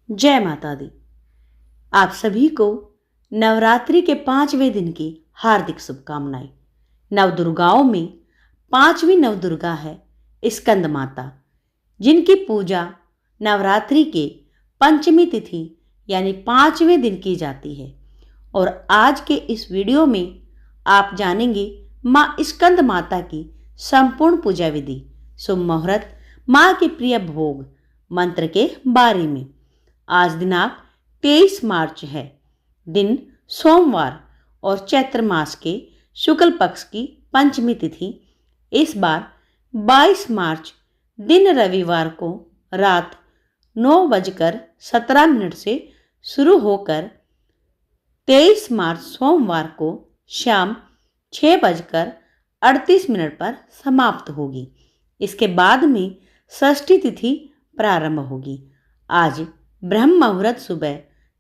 जय माता दी। आप सभी को नवरात्रि के 5वें दिन की हार्दिक शुभकामनाएं। नवदुर्गाओं में 5वीं नवदुर्गा है स्कंद माता, जिनकी पूजा नवरात्रि के पंचमी तिथि यानी 5वें दिन की जाती है। और आज के इस वीडियो में आप जानेंगे माँ स्कंद माता की संपूर्ण पूजा विधि, शुभ मुहूर्त, माँ के प्रिय भोग, मंत्र के बारे में। आज दिनांक 23 मार्च है, दिन सोमवार और चैत्र मास के शुक्ल पक्ष की पंचमी तिथि। इस बार 22 मार्च दिन रविवार को रात 9:17 से शुरू होकर 23 मार्च सोमवार को शाम 6:38 पर समाप्त होगी। इसके बाद में षष्ठी तिथि प्रारंभ होगी। आज ब्रह्म मुहूर्त सुबह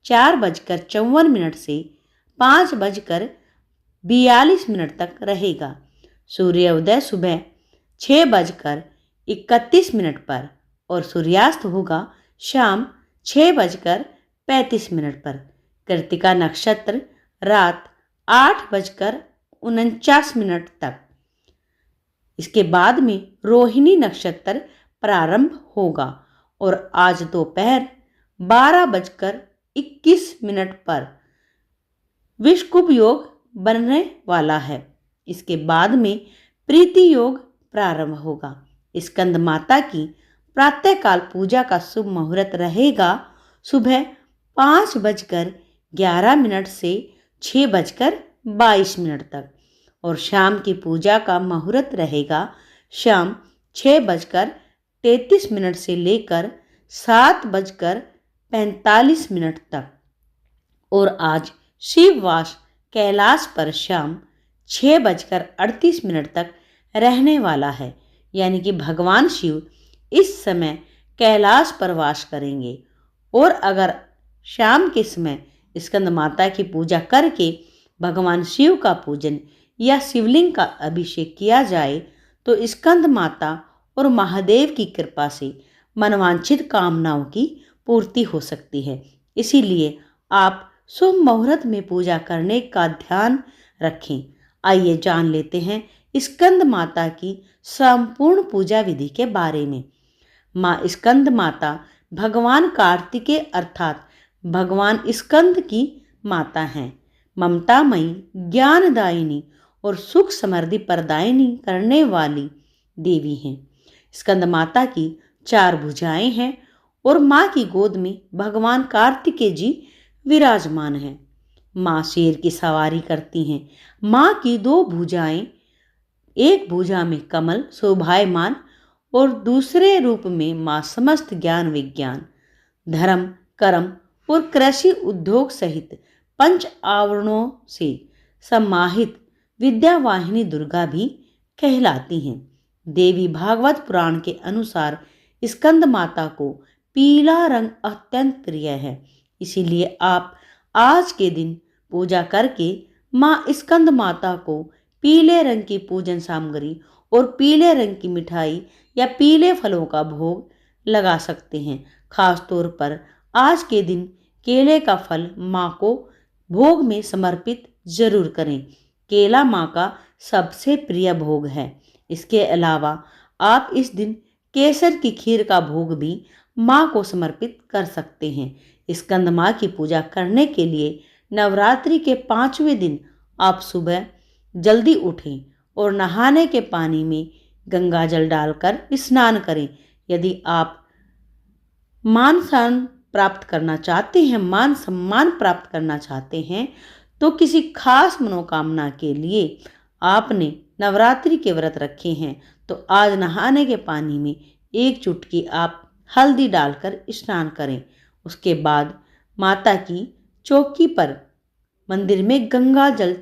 4:54 से 5:42 तक रहेगा। सूर्योदय सुबह 6:31 पर और सूर्यास्त होगा शाम 6:35 पर। कृतिका नक्षत्र रात 8:49 तक। इसके बाद में रोहिणी नक्षत्र प्रारंभ होगा और आज दोपहर 12:21 पर विषुकुभ योग बनने वाला है। इसके बाद में प्रीति योग प्रारंभ होगा। स्कंद माता की प्रातःकाल पूजा का शुभ मुहूर्त रहेगा सुबह 5:11 से 6:22 तक और शाम की पूजा का मुहूर्त रहेगा शाम 6:33 से लेकर 7:45 तक। और आज शिववास कैलाश पर शाम 6:38 तक रहने वाला है, यानी कि भगवान शिव इस समय कैलाश पर वास करेंगे। और अगर शाम के समय स्कंद माता की पूजा करके भगवान शिव का पूजन या शिवलिंग का अभिषेक किया जाए तो स्कंद माता और महादेव की कृपा से मनवांछित कामनाओं की पूर्ति हो सकती है। इसीलिए आप शुभ मुहूर्त में पूजा करने का ध्यान रखें। आइए जान लेते हैं स्कंद माता की संपूर्ण पूजा विधि के बारे में। माँ स्कंद माता भगवान कार्तिकेय अर्थात भगवान स्कंद की माता हैं। ममतामयी, ज्ञानदायिनी और सुख समृद्धि प्रदायिनी करने वाली देवी हैं। स्कंद माता की 4 भुजाएं हैं और माँ की गोद में भगवान कार्तिकेय जी विराजमान हैं। माँ शेर की सवारी करती हैं। माँ की 2 भुजाएं, एक भुजा में कमल शोभायमान और दूसरे रूप में माँ समस्त ज्ञान विज्ञान, धर्म, कर्म और कृषि उद्योग सहित 5 आवरणों से समाहित विद्यावाहिनी दुर्गा भी कहलाती हैं। देवी भागवत पुराण के अनुसार स्कंद माता को पीला रंग अत्यंत प्रिय है। इसीलिए आप आज के दिन पूजा करके माँ स्कंद माता को पीले रंग की पूजन सामग्री और पीले रंग की मिठाई या पीले फलों का भोग लगा सकते हैं। खास तौर पर आज के दिन केले का फल माँ को भोग में समर्पित जरूर करें। केला माँ का सबसे प्रिय भोग है। इसके अलावा आप इस दिन केसर की खीर का भोग भी माँ को समर्पित कर सकते हैं। स्कंद माँ की पूजा करने के लिए नवरात्रि के 5वें दिन आप सुबह जल्दी उठें और नहाने के पानी में गंगा जल डालकर स्नान करें। यदि आप मान सम्मान प्राप्त करना चाहते हैं, मान सम्मान प्राप्त करना चाहते हैं तो किसी खास मनोकामना के लिए आपने नवरात्रि के व्रत रखे हैं तो आज नहाने के पानी में 1 चुटकी आप हल्दी डालकर स्नान करें। उसके बाद माता की चौकी पर मंदिर में गंगा जल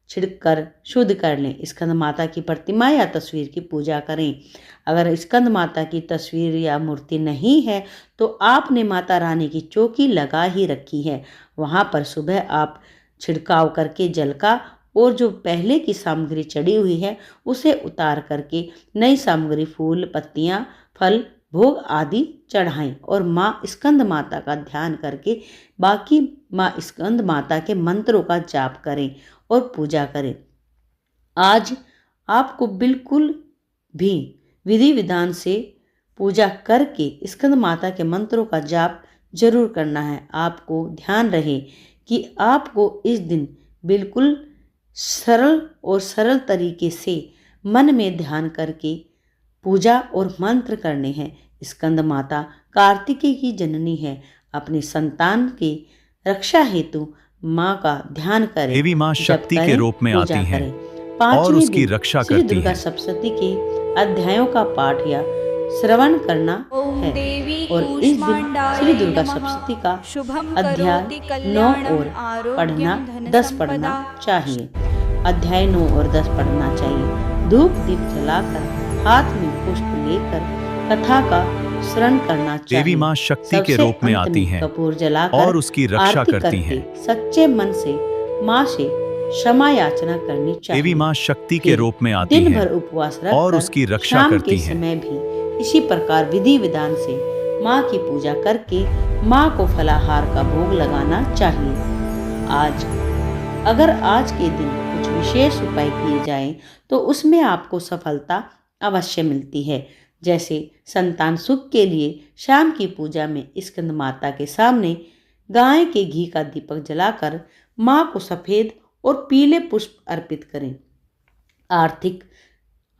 छिड़कर शुद्ध कर लें। स्कंद माता की प्रतिमा या तस्वीर की पूजा करें। अगर स्कंद माता की तस्वीर या मूर्ति नहीं है तो आपने माता रानी की चौकी लगा ही रखी है, वहाँ पर सुबह आप छिड़काव करके जल का और जो पहले की सामग्री चढ़ी हुई है उसे उतार करके नई सामग्री, फूल, पत्तियाँ, फल भोग आदि चढ़ाएं और माँ स्कंद माता का ध्यान करके बाकी माँ स्कंद माता के मंत्रों का जाप करें और पूजा करें। आज आपको बिल्कुल भी विधि विधान से पूजा करके स्कंद माता के मंत्रों का जाप जरूर करना है। आपको ध्यान रहे कि आपको इस दिन बिल्कुल सरल तरीके से मन में ध्यान करके पूजा और मंत्र करने हैं। स्कंद माता कार्तिकेय की जननी है। अपनी संतान की रक्षा हेतु माँ का ध्यान करें, देवी माँ शक्ति के रूप में आती हैं और उसकी रक्षा श्री करती दुर्गा हैं। सप्तशती के अध्यायों का पाठ या श्रवण करना है और इस दिन श्री दुर्गा सप्तशती का अध्याय 9 और पढ़ना 10 पढ़ना चाहिए। अध्याय 9 और 10 पढ़ना चाहिए। धूप दीप जलाकर हाथ में पुष्प लेकर कथा का श्रवण करना चाहिए। देवी माँ शक्ति के रूप में आती हैं कपूर जलाकर और उसकी रक्षा करती हैं। सच्चे मन से माँ से क्षमा याचना करनी चाहिए। देवी माँ शक्ति के रूप में आती दिन हैं भर उपवास रखकर और उसकी रक्षा शाम करती के हैं। समय भी इसी प्रकार विधि विधान से माँ की पूजा करके माँ को फलाहार का भोग लगाना चाहिए। अगर आज के दिन कुछ विशेष उपाय किए जाएं तो उसमें आपको सफलता अवश्य मिलती है। जैसे संतान सुख के लिए शाम की पूजा में स्कंद माता के सामने गाय के घी का दीपक जलाकर माँ को सफेद और पीले पुष्प अर्पित करें।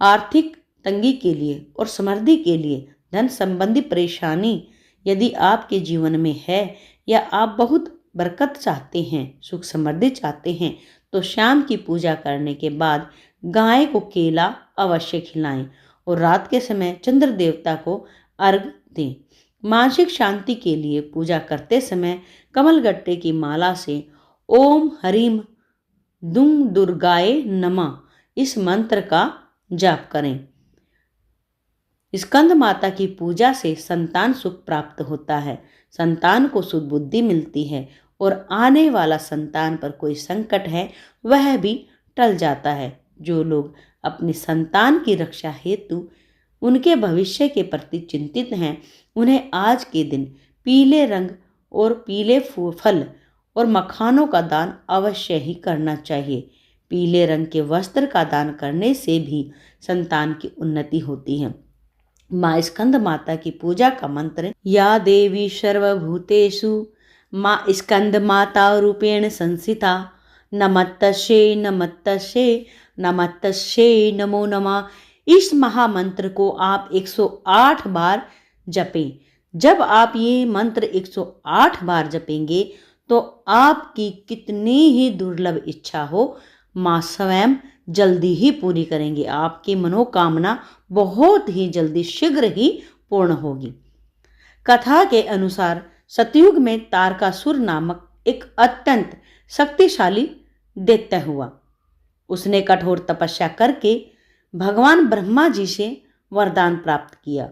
आर्थिक तंगी के लिए और समृद्धि के लिए, धन संबंधी परेशानी यदि आपके जीवन में है या आप बहुत बरकत चाहते हैं, सुख समृद्धि चाहते हैं, तो शाम की पूजा करने के बाद गाय को केला अवश्य खिलाएं और रात के समय चंद्र देवता को अर्घ दें। मानसिक शांति के लिए पूजा करते समय कमलगट्टे की माला से ओम हरीम दुम दुर्गाए नमः इस मंत्र का जाप करें। स्कंद माता की पूजा से संतान सुख प्राप्त होता है, संतान को सुबुद्धि मिलती है और आने वाला संतान पर कोई संकट है वह भी टल जाता है। जो लोग अपनी संतान की रक्षा हेतु उनके भविष्य के प्रति चिंतित हैं, उन्हें आज के दिन पीले रंग और पीले फल और मखानों का दान अवश्य ही करना चाहिए। पीले रंग के वस्त्र का दान करने से भी संतान की उन्नति होती है। माँ स्कंद माता की पूजा का मंत्र या देवी सर्वभूतेषु माँ स्कंद माता रूपेण संस्थिता नमस्तस्यै नमस्तस्यै नमस्तस्यै नमो नमः। इस महामंत्र को आप 108 बार जपें। जब आप ये मंत्र 108 बार जपेंगे तो आपकी कितनी ही दुर्लभ इच्छा हो माँ स्वयं जल्दी ही पूरी करेंगे। आपकी मनोकामना बहुत ही जल्दी शीघ्र ही पूर्ण होगी। कथा के अनुसार सतयुग में तारकासुर नामक एक अत्यंत शक्तिशाली दैत्य हुआ। उसने कठोर तपस्या करके भगवान ब्रह्मा जी से वरदान प्राप्त किया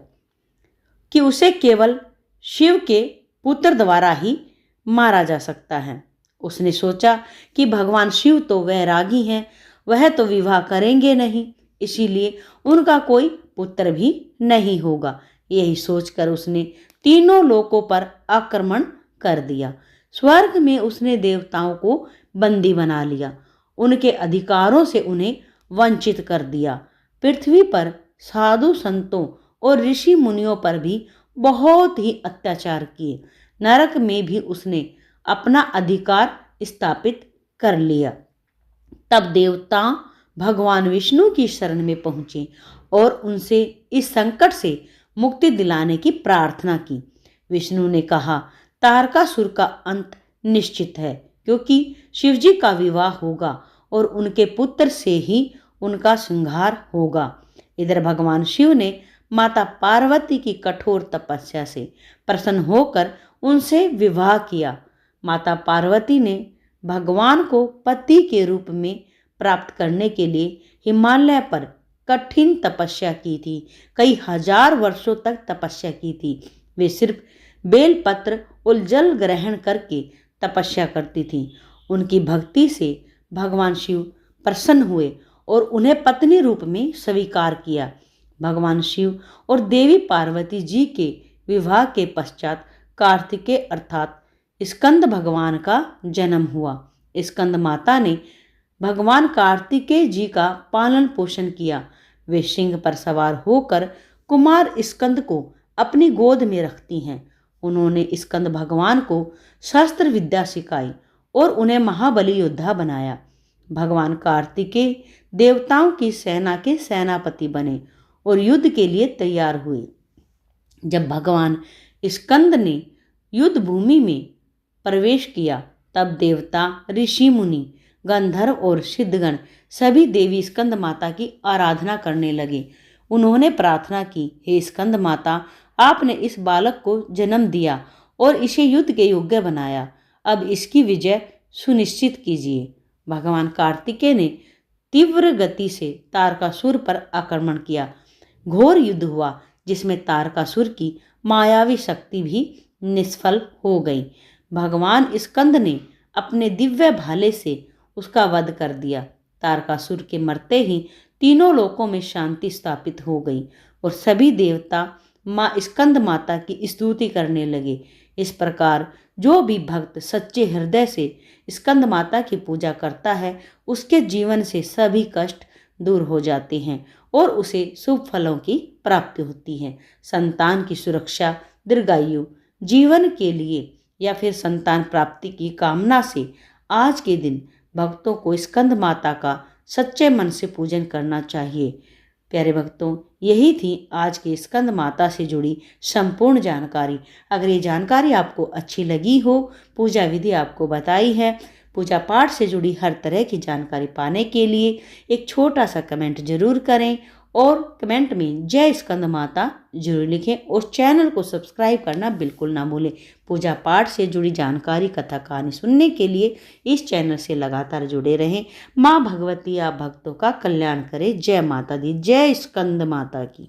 कि उसे केवल शिव के पुत्र द्वारा ही मारा जा सकता है। उसने सोचा कि भगवान शिव तो वैरागी हैं, वह तो विवाह करेंगे नहीं, इसीलिए उनका कोई पुत्र भी नहीं होगा। यही सोचकर उसने तीनों लोकों पर आक्रमण कर दिया। स्वर्ग में उसने देवताओं को बंदी बना लिया, उनके अधिकारों से उन्हें वंचित कर दिया। पृथ्वी पर साधु संतों और ऋषि मुनियों पर भी बहुत ही अत्याचार किए। नरक में भी उसने अपना अधिकार स्थापित कर लिया। तब देवता भगवान विष्णु की शरण में पहुंचे और उनसे इस संकट से मुक्ति दिलाने की प्रार्थना की। विष्णु ने कहा, तारकासुर का अंत निश्चित है, क्योंकि शिवजी का विवाह होगा और उनके पुत्र से ही उनका संहार होगा। इधर भगवान शिव ने माता पार्वती की कठोर तपस्या से प्रसन्न होकर उनसे विवाह किया। माता पार्वती ने भगवान को पति के रूप में प्राप्त करने के लिए हिमालय पर कठिन तपस्या की थी। कई हजार वर्षों तक तपस्या की थी। वे सिर्फ बेलपत्र और जल ग्रहण करके तपस्या करती थी। उनकी भक्ति से भगवान शिव प्रसन्न हुए और उन्हें पत्नी रूप में स्वीकार किया। भगवान शिव और देवी पार्वती जी के विवाह के पश्चात कार्तिकेय अर्थात स्कंद भगवान का जन्म हुआ। स्कंद माता ने भगवान कार्तिकेय जी का पालन पोषण किया। वे सिंह पर सवार होकर कुमार स्कंद को अपनी गोद में रखती हैं। उन्होंने स्कंद भगवान को शस्त्र विद्या सिखाई और उन्हें महाबली योद्धा बनाया। भगवान कार्तिकेय देवताओं की सेना के सेनापति बने और युद्ध के लिए तैयार हुए। जब भगवान स्कंद ने युद्ध भूमि में प्रवेश किया तब देवता, ऋषि मुनि, गंधर्व और सिद्धगण सभी देवी स्कंद माता की आराधना करने लगे। उन्होंने प्रार्थना की, हे स्कंद माता, आपने इस बालक को जन्म दिया और इसे युद्ध के योग्य बनाया। अब इसकी विजय सुनिश्चित कीजिए। भगवान कार्तिकेय ने तीव्र गति से तारकासुर पर आक्रमण किया। घोर युद्ध हुआ जिसमें तारकासुर की मायावी शक्ति भी निष्फल हो गई। भगवान स्कंद ने अपने दिव्य भाले से उसका वध कर दिया। तारकासुर के मरते ही तीनों लोकों में शांति स्थापित हो गई और सभी देवता माँ स्कंद माता की स्तुति करने लगे। इस प्रकार जो भी भक्त सच्चे हृदय से स्कंद माता की पूजा करता है उसके जीवन से सभी कष्ट दूर हो जाते हैं और उसे शुभ फलों की प्राप्ति होती है। संतान की सुरक्षा, दीर्घायु, जीवन के लिए या फिर संतान प्राप्ति की कामना से आज के दिन भक्तों को स्कंद माता का सच्चे मन से पूजन करना चाहिए। प्यारे भक्तों, यही थी आज की स्कंद माता से जुड़ी संपूर्ण जानकारी। अगर ये जानकारी आपको अच्छी लगी हो, पूजा विधि आपको बताई है, पूजा पाठ से जुड़ी हर तरह की जानकारी पाने के लिए एक छोटा सा कमेंट जरूर करें और कमेंट में जय स्कंद माता जरूर लिखें और चैनल को सब्सक्राइब करना बिल्कुल ना भूलें। पूजा पाठ से जुड़ी जानकारी, कथा कहानी सुनने के लिए इस चैनल से लगातार जुड़े रहें। माँ भगवती आप भक्तों का कल्याण करे। जय माता दी, जय स्कंद माता की।